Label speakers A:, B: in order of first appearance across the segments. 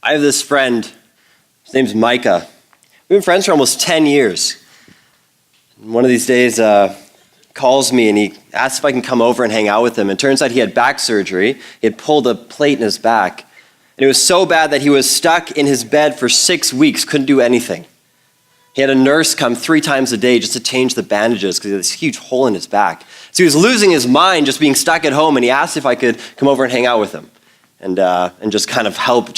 A: I have this friend, his name's Micah. We've been friends for almost 10 years. And one of these days, calls me and he asks if I can come over and hang out with him. And it turns out he had back surgery. He had pulled a plate in his back. And it was so bad that he was stuck in his bed for 6 weeks, couldn't do anything. He had a nurse come 3 times a day just to change the bandages because he had this huge hole in his back. So he was losing his mind just being stuck at home, and he asked if I could come over and hang out with him and just kind of help,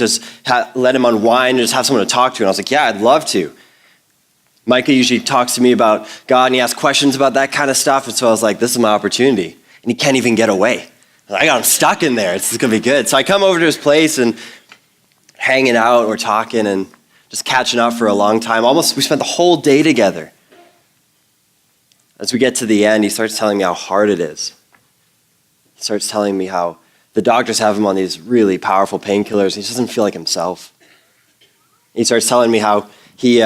A: let him unwind and just have someone to talk to. And I was like, yeah, I'd love to. Micah usually talks to me about God, and he asks questions about that kind of stuff. And so I was like, this is my opportunity. And he can't even get away. I got him stuck in there. It's going to be good. So I come over to his place and hanging out, we're talking and just catching up for a long time. We spent the whole day together. As we get to the end, he starts telling me how hard it is. He starts telling me how the doctors have him on these really powerful painkillers. He just doesn't feel like himself. He starts telling me how he's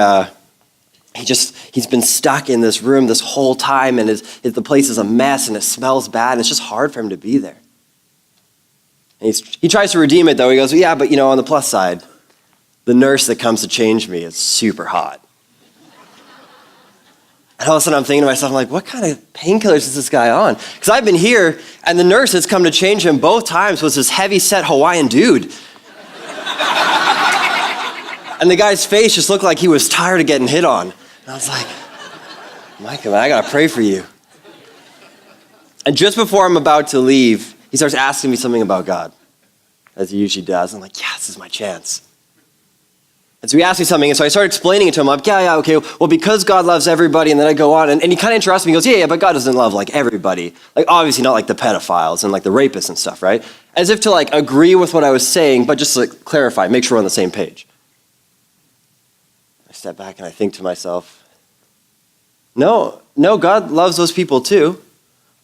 A: been stuck in this room this whole time, and the place is a mess and it smells bad, and it's just hard for him to be there. And he tries to redeem it though. He goes, well, yeah, but on the plus side, the nurse that comes to change me is super hot. And all of a sudden I'm thinking to myself, I'm like, what kind of painkillers is this guy on? Because I've been here, and the nurse that's come to change him both times was this heavy-set Hawaiian dude. And the guy's face just looked like he was tired of getting hit on. And I was like, Micah, man, I gotta pray for you. And just before I'm about to leave, he starts asking me something about God, as he usually does. I'm like, yeah, this is my chance. And so he asked me something, and so I started explaining it to him. I'm like, yeah, okay, well, because God loves everybody, and then I go on, and he kind of interrupts me. He goes, yeah, but God doesn't love, everybody. Obviously not the pedophiles and, the rapists and stuff, right? As if to, agree with what I was saying, but just to clarify, make sure we're on the same page. I step back, and I think to myself, no, God loves those people too.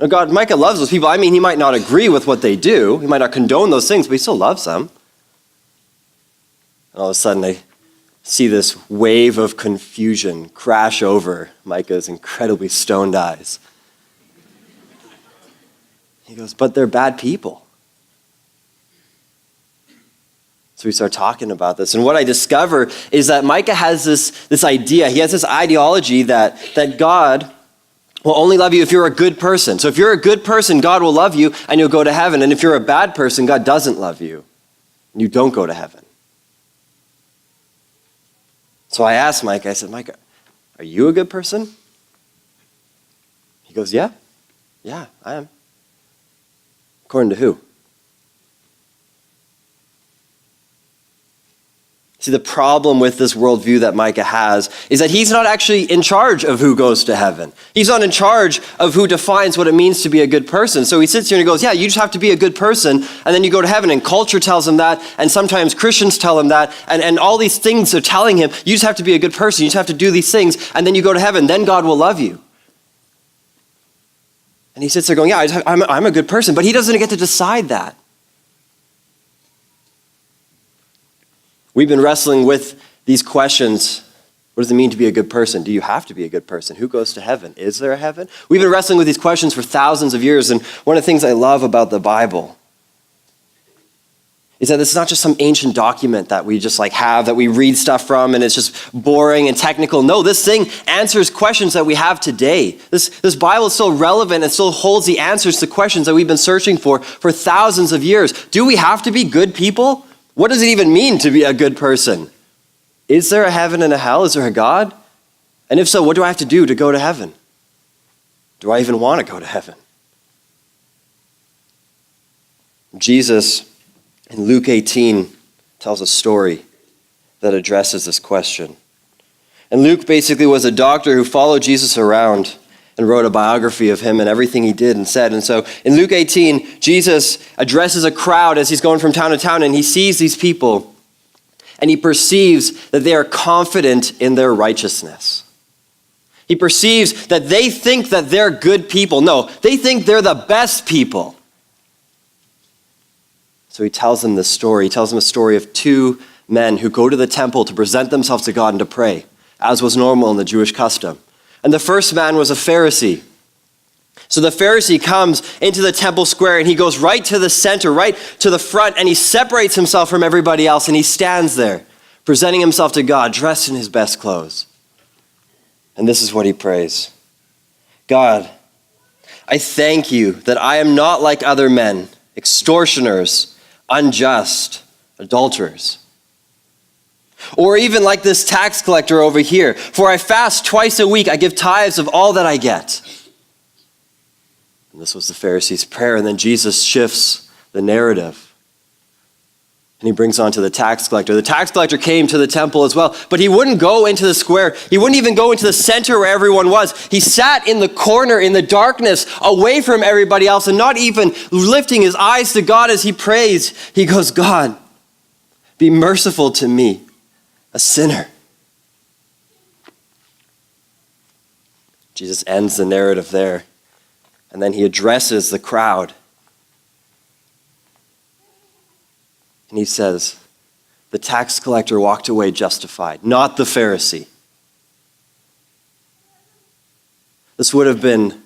A: No, Micah loves those people. I mean, he might not agree with what they do. He might not condone those things, but he still loves them. And all of a sudden, I see this wave of confusion crash over Micah's incredibly stoned eyes. He goes, but they're bad people. So we start talking about this. And what I discover is that Micah has this idea. He has this ideology that God will only love you if you're a good person. So if you're a good person, God will love you and you'll go to heaven. And if you're a bad person, God doesn't love you and you don't go to heaven. So I asked Micah, I said, Micah, are you a good person? He goes, yeah, I am. According to who? See, the problem with this worldview that Micah has is that he's not actually in charge of who goes to heaven. He's not in charge of who defines what it means to be a good person. So he sits here and he goes, yeah, you just have to be a good person, and then you go to heaven, and culture tells him that, and sometimes Christians tell him that, and all these things are telling him, you just have to be a good person, you just have to do these things, and then you go to heaven, then God will love you. And he sits there going, yeah, I'm a good person, but he doesn't get to decide that. We've been wrestling with these questions. What does it mean to be a good person? Do you have to be a good person? Who goes to heaven? Is there a heaven? We've been wrestling with these questions for thousands of years, and one of the things I love about the Bible is that it's not just some ancient document that we just have, that we read stuff from, and it's just boring and technical. No, this thing answers questions that we have today. This Bible is still relevant and still holds the answers to questions that we've been searching for thousands of years. Do we have to be good people? What does it even mean to be a good person? Is there a heaven and a hell? Is there a God? And if so, what do I have to do to go to heaven? Do I even want to go to heaven? Jesus, in Luke 18, tells a story that addresses this question. And Luke basically was a doctor who followed Jesus around and wrote a biography of him and everything he did and said. And so in Luke 18, Jesus addresses a crowd as he's going from town to town, and he sees these people, and he perceives that they are confident in their righteousness. He perceives that they think that they're good people. No, they think they're the best people. So he tells them this story. He tells them a story of 2 men who go to the temple to present themselves to God and to pray, as was normal in the Jewish custom. And the first man was a Pharisee. So the Pharisee comes into the temple square and he goes right to the center, right to the front, and he separates himself from everybody else and he stands there, presenting himself to God, dressed in his best clothes. And this is what he prays. God, I thank you that I am not like other men, extortioners, unjust, adulterers, or even like this tax collector over here. For I fast twice a week. I give tithes of all that I get. And this was the Pharisee's prayer. And then Jesus shifts the narrative. And he brings on to the tax collector. The tax collector came to the temple as well, but he wouldn't go into the square. He wouldn't even go into the center where everyone was. He sat in the corner in the darkness, away from everybody else, and not even lifting his eyes to God as he prays. He goes, God, be merciful to me, a sinner. Jesus ends the narrative there. And then he addresses the crowd. And he says, the tax collector walked away justified, not the Pharisee. This would have been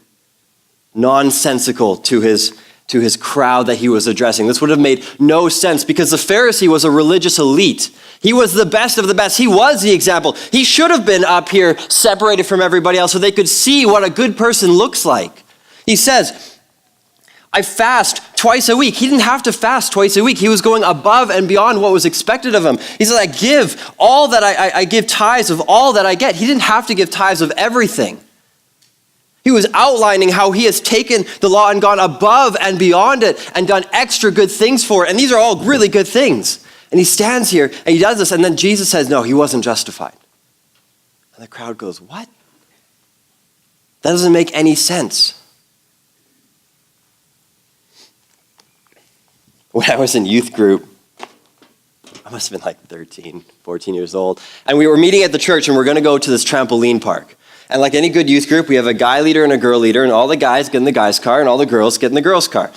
A: nonsensical to his crowd that he was addressing. This would have made no sense because the Pharisee was a religious elite. He was the best of the best. He was the example. He should have been up here separated from everybody else so they could see what a good person looks like. He says, I fast twice a week. He didn't have to fast twice a week. He was going above and beyond what was expected of him. He said, I give all that I give tithes of all that I get. He didn't have to give tithes of everything. He was outlining how he has taken the law and gone above and beyond it and done extra good things for it. And these are all really good things. And he stands here and he does this. And then Jesus says, no, he wasn't justified. And the crowd goes, what? That doesn't make any sense. When I was in youth group, I must have been like 13, 14 years old. And we were meeting at the church and we're going to go to this trampoline park. And like any good youth group, we have a guy leader and a girl leader, and all the guys get in the guy's car and all the girls get in the girl's car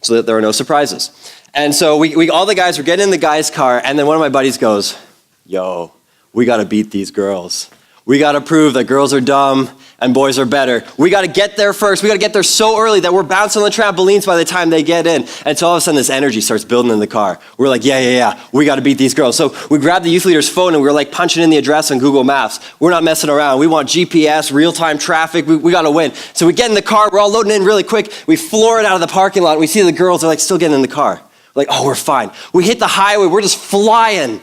A: so that there are no surprises. And so we all the guys were getting in the guy's car, and then one of my buddies goes, yo, we got to beat these girls. We got to prove that girls are dumb and boys are better. We got to get there first. We got to get there so early that we're bouncing on the trampolines by the time they get in. And so all of a sudden this energy starts building in the car. We're like, yeah. We got to beat these girls. So we grabbed the youth leader's phone and we were like punching in the address on Google Maps. We're not messing around. We want GPS, real-time traffic. We got to win. So we get in the car. We're all loading in really quick. We floor it out of the parking lot. And we see the girls are like still getting in the car. We're like, oh, we're fine. We hit the highway. We're just flying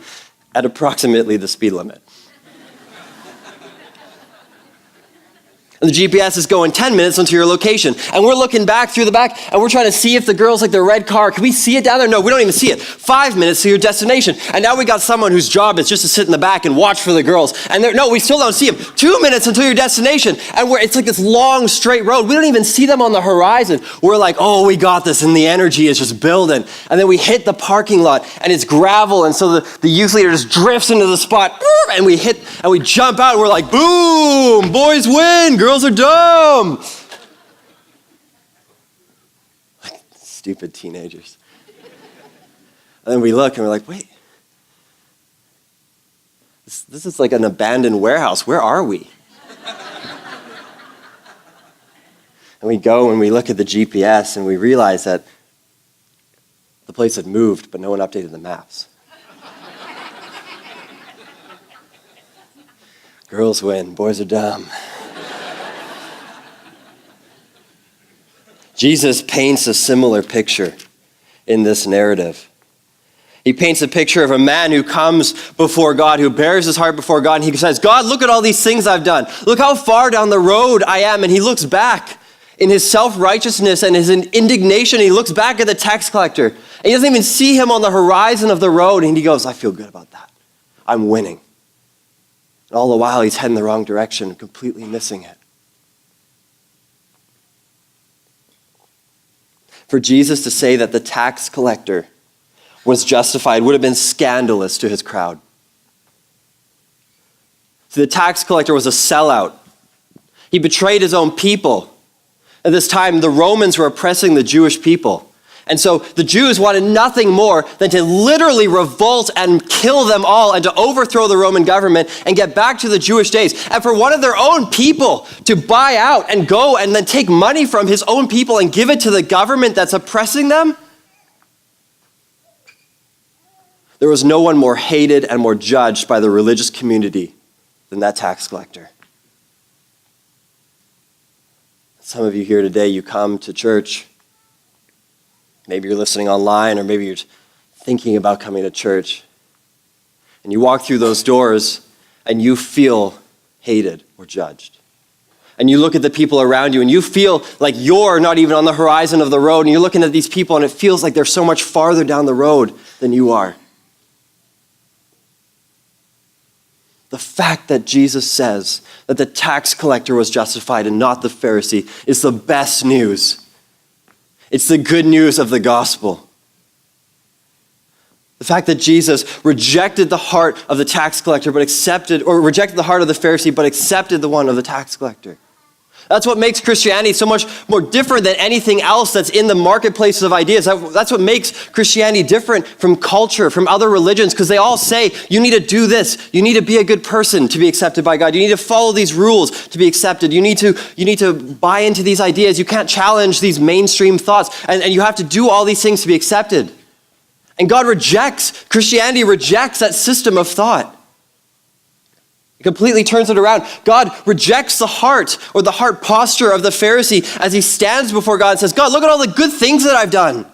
A: at approximately the speed limit. And the GPS is going 10 minutes into your location. And we're looking back through the back, and we're trying to see if the girl's like the red car. Can we see it down there? No, we don't even see it. 5 minutes to your destination. And now we got someone whose job is just to sit in the back and watch for the girls. And no, we still don't see them. 2 minutes until your destination. And it's like this long, straight road. We don't even see them on the horizon. We're like, oh, we got this. And the energy is just building. And then we hit the parking lot, and it's gravel. And so the youth leader just drifts into the spot. And we jump out, and we're like, boom, boys win, girls are dumb. Like stupid teenagers. And then we look and we're like, wait, this is like an abandoned warehouse. Where are we? And we go and we look at the GPS and we realize that the place had moved, but no one updated the maps. Girls win, boys are dumb. Jesus paints a similar picture in this narrative. He paints a picture of a man who comes before God, who bears his heart before God, and he says, God, look at all these things I've done. Look how far down the road I am. And he looks back in his self-righteousness and his indignation. He looks back at the tax collector, and he doesn't even see him on the horizon of the road. And he goes, I feel good about that. I'm winning. And all the while, he's heading the wrong direction, completely missing it. For Jesus to say that the tax collector was justified would have been scandalous to his crowd. So the tax collector was a sellout. He betrayed his own people. At this time, the Romans were oppressing the Jewish people. And so the Jews wanted nothing more than to literally revolt and kill them all and to overthrow the Roman government and get back to the Jewish days. And for one of their own people to buy out and go and then take money from his own people and give it to the government that's oppressing them, there was no one more hated and more judged by the religious community than that tax collector. Some of you here today, you come to church. Maybe you're listening online, or maybe you're thinking about coming to church. And you walk through those doors and you feel hated or judged. And you look at the people around you and you feel like you're not even on the horizon of the road. And you're looking at these people and it feels like they're so much farther down the road than you are. The fact that Jesus says that the tax collector was justified and not the Pharisee is the best news. It's the good news of the gospel. The fact that Jesus rejected the heart of the tax collector rejected the heart of the Pharisee but accepted the one of the tax collector. That's what makes Christianity so much more different than anything else that's in the marketplaces of ideas. That's what makes Christianity different from culture, from other religions, because they all say you need to do this. You need to be a good person to be accepted by God. You need to follow these rules to be accepted. You need to buy into these ideas. You can't challenge these mainstream thoughts. And you have to do all these things to be accepted. And Christianity rejects that system of thought. It completely turns it around. God rejects the heart or the heart posture of the Pharisee as he stands before God and says, God, look at all the good things that I've done.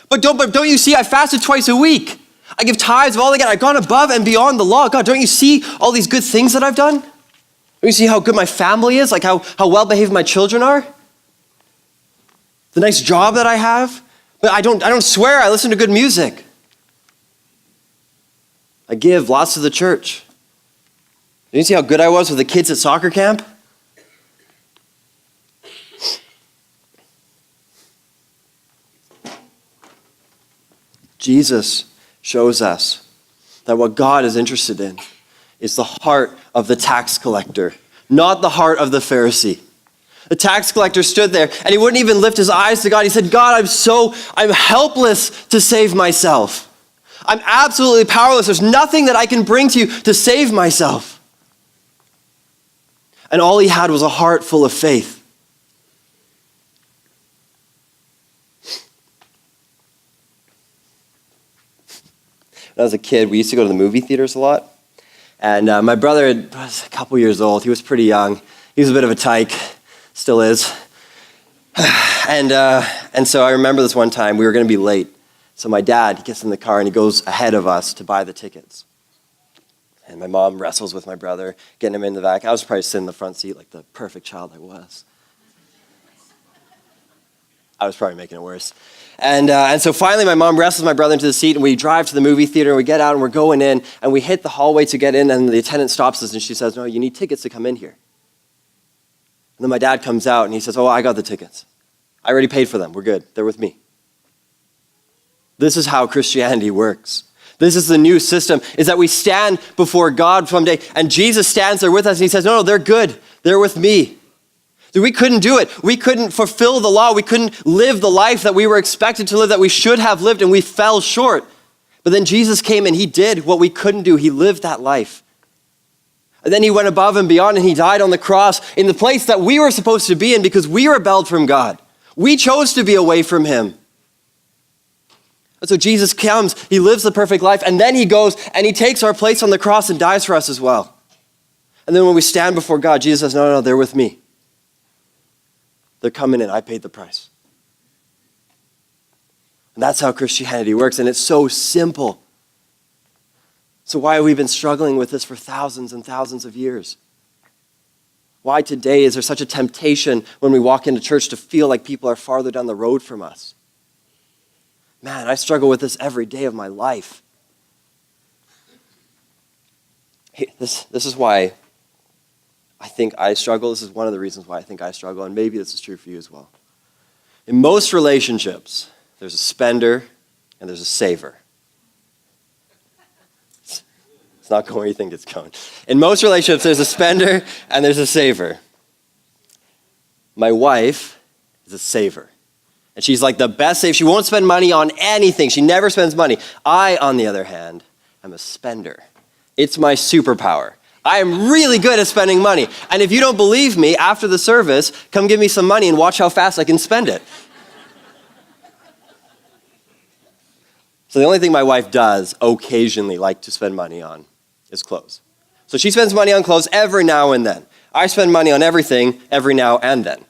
A: But don't you see I fasted twice a week? I give tithes of all I get. I've gone above and beyond the law. God, don't you see all these good things that I've done? Don't you see how good my family is? Like how well behaved my children are? The nice job that I have? But I don't swear. I listen to good music. I give lots to the church. Did you see how good I was with the kids at soccer camp? Jesus shows us that what God is interested in is the heart of the tax collector, not the heart of the Pharisee. The tax collector stood there and he wouldn't even lift his eyes to God. He said, God, I'm helpless to save myself. I'm absolutely powerless. There's nothing that I can bring to you to save myself. And all he had was a heart full of faith. When I was a kid, we used to go to the movie theaters a lot. And my brother was a couple years old. He was pretty young. He was a bit of a tyke, still is. And so I remember this one time, we were going to be late. So my dad, he gets in the car and he goes ahead of us to buy the tickets. And my mom wrestles with my brother, getting him in the back. I was probably sitting in the front seat like the perfect child I was. I was probably making it worse. And so finally my mom wrestles my brother into the seat and we drive to the movie theater and we get out and we're going in and we hit the hallway to get in and the attendant stops us and she says, no, you need tickets to come in here. And then my dad comes out and he says, oh, I got the tickets. I already paid for them. We're good. They're with me. This is how Christianity works. This is the new system, is that we stand before God someday, and Jesus stands there with us, and he says, no, they're good. They're with me. We couldn't do it. We couldn't fulfill the law. We couldn't live the life that we were expected to live, that we should have lived, and we fell short. But then Jesus came, and he did what we couldn't do. He lived that life. And then he went above and beyond, and he died on the cross in the place that we were supposed to be in because we rebelled from God. We chose to be away from him. So Jesus comes, he lives the perfect life, and then he goes and he takes our place on the cross and dies for us as well. And then when we stand before God, Jesus says, no, they're with me. They're coming in. I paid the price. And that's how Christianity works, and it's so simple. So why have we been struggling with this for thousands and thousands of years? Why today is there such a temptation when we walk into church to feel like people are farther down the road from us? Man, I struggle with this every day of my life. This is why I think I struggle. This is one of the reasons why I think I struggle, and maybe this is true for you as well. In most relationships, there's a spender and there's a saver. It's not going where you think it's going. In most relationships, there's a spender and there's a saver. My wife is a saver. And she's like the best save. She won't spend money on anything. She never spends money. I, on the other hand, am a spender. It's my superpower. I am really good at spending money. And if you don't believe me, after the service, come give me some money and watch how fast I can spend it. So the only thing my wife does occasionally like to spend money on is clothes. So she spends money on clothes every now and then. I spend money on everything every now and then.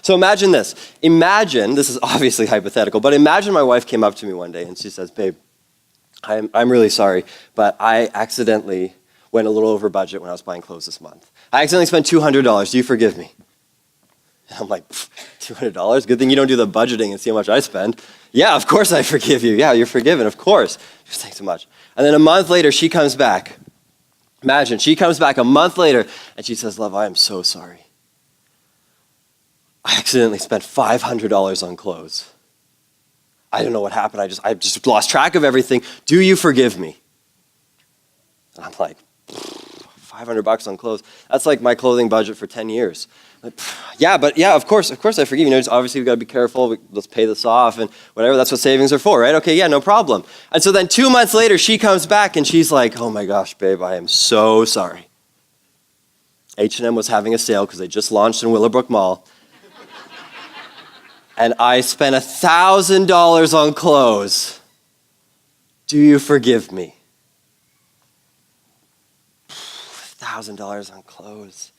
A: So imagine this. Imagine, this is obviously hypothetical, but imagine my wife came up to me one day and she says, babe, I'm really sorry, but I accidentally went a little over budget when I was buying clothes this month. I accidentally spent $200. Do you forgive me? And I'm like, $200? Good thing you don't do the budgeting and see how much I spend. Yeah, of course I forgive you. Yeah, you're forgiven, of course. Just thanks so much. And then a month later, she comes back. Imagine, she comes back a month later and she says, love, I am so sorry. I accidentally spent $500 on clothes. I don't know what happened. I just lost track of everything. Do you forgive me? And I'm like, $500 on clothes. That's like my clothing budget for 10 years. Like, yeah, of course I forgive you. Obviously we've got to be careful. Let's pay this off and whatever. That's what savings are for, right? Okay, yeah, no problem. And so then 2 months later, she comes back and she's like, oh my gosh, babe, I am so sorry. H&M was having a sale because they just launched in Willowbrook Mall. And I spent $1,000 on clothes. Do you forgive me? $1,000 on clothes.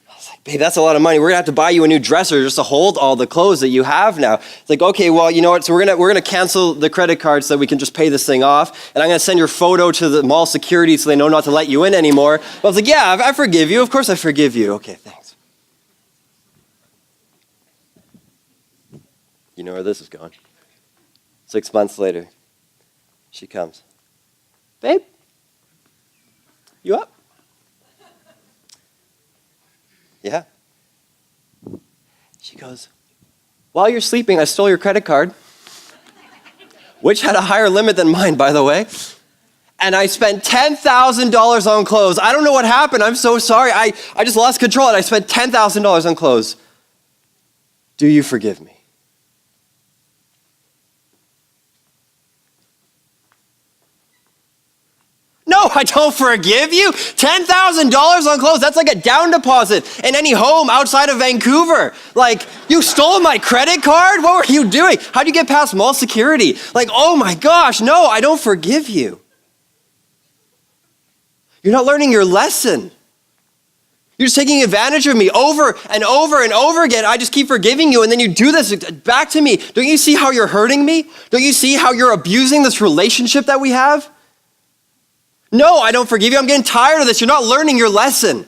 A: I was like, babe, that's a lot of money. We're gonna have to buy you a new dresser just to hold all the clothes that you have now. It's like, okay, well, you know what? So we're gonna cancel the credit card so that we can just pay this thing off. And I'm gonna send your photo to the mall security so they know not to let you in anymore. But I was like, yeah, I forgive you. Of course I forgive you. Okay, thanks. You know where this is going. 6 months later, she comes. Babe, you up? Yeah. She goes, while you're sleeping, I stole your credit card, which had a higher limit than mine, by the way. And I spent $10,000 on clothes. I don't know what happened. I'm so sorry. I just lost control and I spent $10,000 on clothes. Do you forgive me? No, I don't forgive you. $10,000 on clothes, that's like a down deposit in any home outside of Vancouver. Like, you stole my credit card? What were you doing? How'd you get past mall security? Like, oh my gosh, no, I don't forgive you. You're not learning your lesson. You're just taking advantage of me over and over and over again. I just keep forgiving you, and then you do this back to me. Don't you see how you're hurting me? Don't you see how you're abusing this relationship that we have? No, I don't forgive you. I'm getting tired of this. You're not learning your lesson.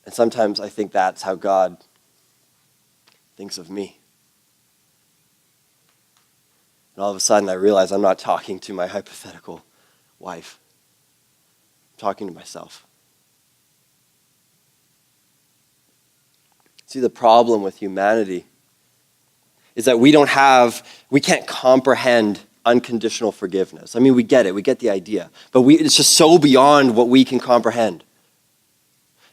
A: And sometimes I think that's how God thinks of me. And all of a sudden I realize I'm not talking to my hypothetical wife. I'm talking to myself. See, the problem with humanity is that we can't comprehend unconditional forgiveness. I mean, we get it, we get the idea, but it's just so beyond what we can comprehend.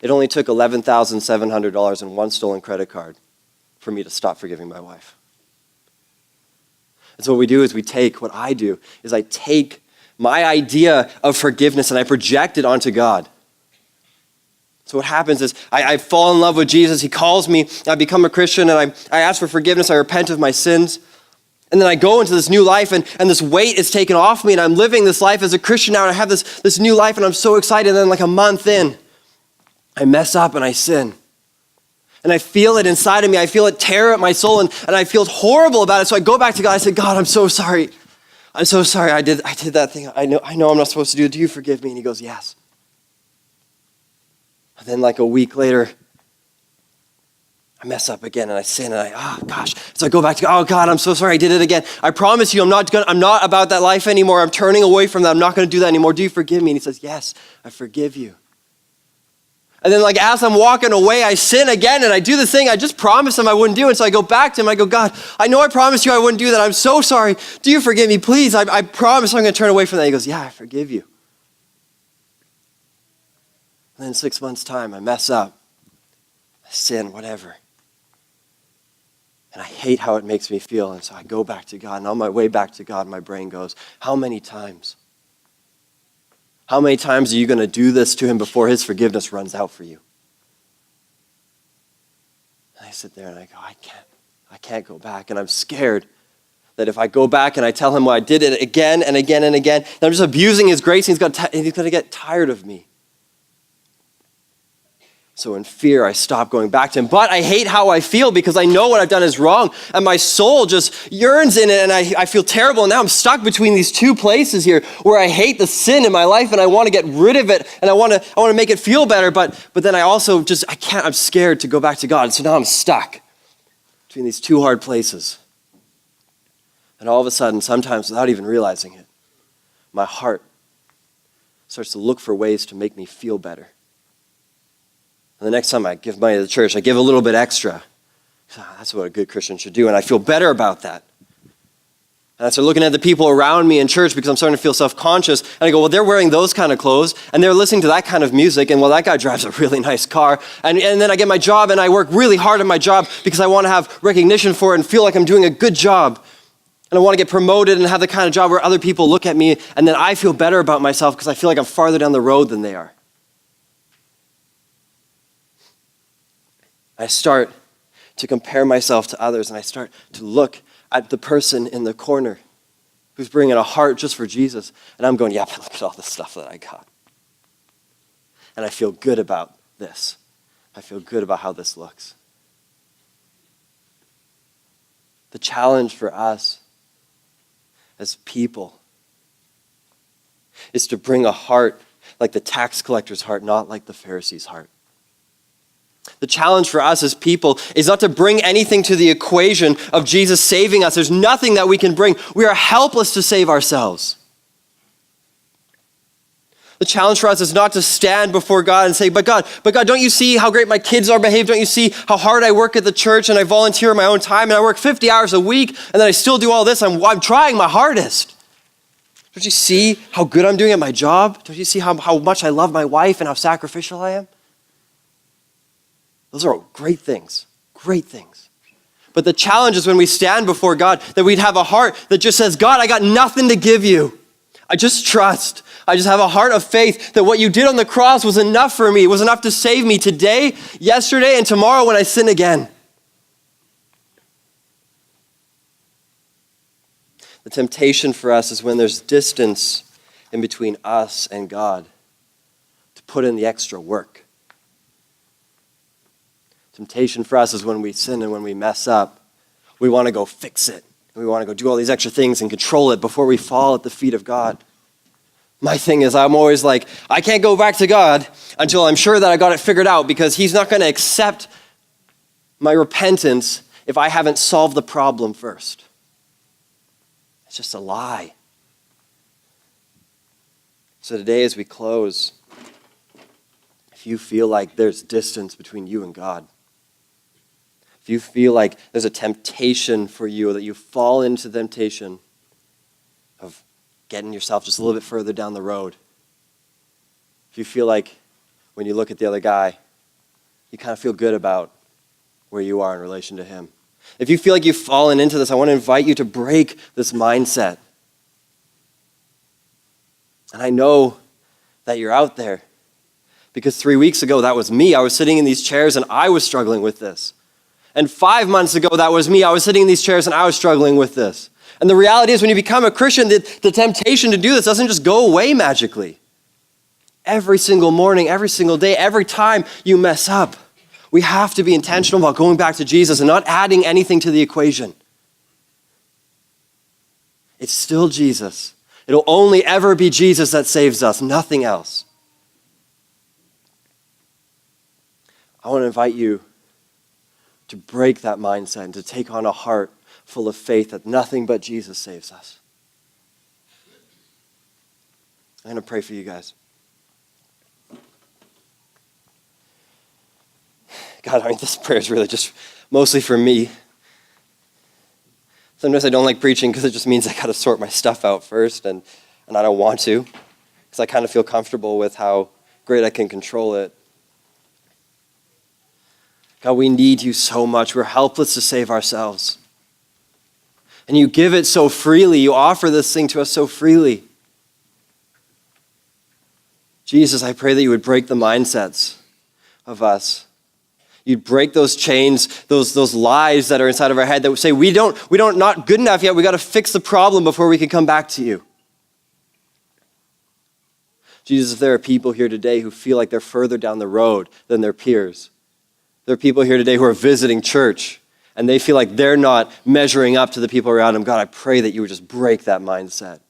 A: It only took $11,700 and one stolen credit card for me to stop forgiving my wife. And so what we do is what I do is I take my idea of forgiveness and I project it onto God. So what happens is I fall in love with Jesus. He calls me. I become a Christian and I ask for forgiveness. I repent of my sins. And then I go into this new life and this weight is taken off me and I'm living this life as a Christian now and I have this new life and I'm so excited. And then like a month in, I mess up and I sin. And I feel it inside of me. I feel it tear at my soul and I feel horrible about it. So I go back to God. I say, God, I'm so sorry. I'm so sorry. I did that thing. I know I'm not supposed to do it. Do you forgive me? And he goes, yes. And then like a week later, I mess up again and I sin and So I go back to God. Oh God, I'm so sorry I did it again. I promise you I'm not about that life anymore. I'm turning away from that. I'm not going to do that anymore. Do you forgive me? And he says, yes, I forgive you. And then like as I'm walking away, I sin again and I do the thing I just promised him I wouldn't do. And so I go back to him. I go, God, I know I promised you I wouldn't do that. I'm so sorry. Do you forgive me? Please, I promise I'm going to turn away from that. He goes, yeah, I forgive you. And then in 6 months' time, I mess up, I sin, whatever. And I hate how it makes me feel. And so I go back to God. And on my way back to God, my brain goes, how many times? How many times are you going to do this to him before his forgiveness runs out for you? And I sit there and I go, I can't go back. And I'm scared that if I go back and I tell him, well, I did it again and again and again, then I'm just abusing his grace and he's going to get tired of me. So in fear, I stop going back to him. But I hate how I feel because I know what I've done is wrong. And my soul just yearns in it and I feel terrible. And now I'm stuck between these two places here where I hate the sin in my life and I want to get rid of it and I want to make it feel better. But then I also I'm scared to go back to God. So now I'm stuck between these two hard places. And all of a sudden, sometimes without even realizing it, my heart starts to look for ways to make me feel better. And the next time I give money to the church, I give a little bit extra. That's what a good Christian should do, and I feel better about that. And I start looking at the people around me in church because I'm starting to feel self-conscious, and I go, well, they're wearing those kind of clothes, and they're listening to that kind of music, and well, that guy drives a really nice car. And then I get my job, and I work really hard at my job because I want to have recognition for it and feel like I'm doing a good job. And I want to get promoted and have the kind of job where other people look at me, and then I feel better about myself because I feel like I'm farther down the road than they are. I start to compare myself to others, and I start to look at the person in the corner who's bringing a heart just for Jesus, and I'm going, yeah, but look at all the stuff that I got. And I feel good about this. I feel good about how this looks. The challenge for us as people is to bring a heart like the tax collector's heart, not like the Pharisee's heart. The challenge for us as people is not to bring anything to the equation of Jesus saving us. There's nothing that we can bring. We are helpless to save ourselves. The challenge for us is not to stand before God and say, but God, don't you see how great my kids are behaved? Don't you see how hard I work at the church and I volunteer my own time and I work 50 hours a week and then I still do all this? I'm trying my hardest. Don't you see how good I'm doing at my job? Don't you see how much I love my wife and how sacrificial I am? Those are great things, great things. But the challenge is when we stand before God, that we'd have a heart that just says, God, I got nothing to give you. I just trust. I just have a heart of faith that what you did on the cross was enough for me. It was enough to save me today, yesterday, and tomorrow when I sin again. The temptation for us is when there's distance in between us and God to put in the extra work. Temptation for us is when we sin and when we mess up, we want to go fix it. We want to go do all these extra things and control it before we fall at the feet of God. My thing is I'm always like, I can't go back to God until I'm sure that I got it figured out because he's not going to accept my repentance if I haven't solved the problem first. It's just a lie. So today as we close, if you feel like there's distance between you and God, if you feel like there's a temptation for you, that you fall into the temptation of getting yourself just a little bit further down the road, if you feel like when you look at the other guy, you kind of feel good about where you are in relation to him. If you feel like you've fallen into this, I want to invite you to break this mindset. And I know that you're out there because 3 weeks ago, that was me. I was sitting in these chairs and I was struggling with this. And 5 months ago, that was me. I was sitting in these chairs and I was struggling with this. And the reality is when you become a Christian, the temptation to do this doesn't just go away magically. Every single morning, every single day, every time you mess up, we have to be intentional about going back to Jesus and not adding anything to the equation. It's still Jesus. It'll only ever be Jesus that saves us, nothing else. I want to invite you to break that mindset and to take on a heart full of faith that nothing but Jesus saves us. I'm going to pray for you guys. God, this prayer is really just mostly for me. Sometimes I don't like preaching because it just means I got to sort my stuff out first, and I don't want to because I kind of feel comfortable with how great I can control it. God, we need you so much. We're helpless to save ourselves. And you give it so freely. You offer this thing to us so freely. Jesus, I pray that you would break the mindsets of us. You'd break those chains, those lies that are inside of our head that would say, we don't not good enough yet. We got to fix the problem before we can come back to you. Jesus, if there are people here today who feel like they're further down the road than their peers, there are people here today who are visiting church and they feel like they're not measuring up to the people around them. God, I pray that you would just break that mindset.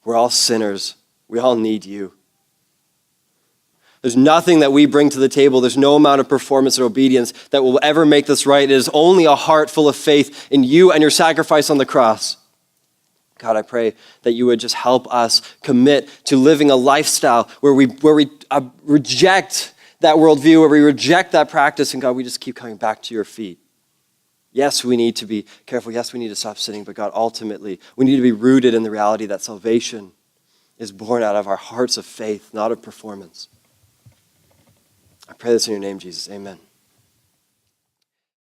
A: We're all sinners. We all need you. There's nothing that we bring to the table. There's no amount of performance or obedience that will ever make this right. It is only a heart full of faith in you and your sacrifice on the cross. God, I pray that you would just help us commit to living a lifestyle where we reject that worldview, where we reject that practice, and God, we just keep coming back to your feet. Yes, we need to be careful. Yes, we need to stop sinning, but God, ultimately, we need to be rooted in the reality that salvation is born out of our hearts of faith, not of performance. I pray this in your name, Jesus. Amen.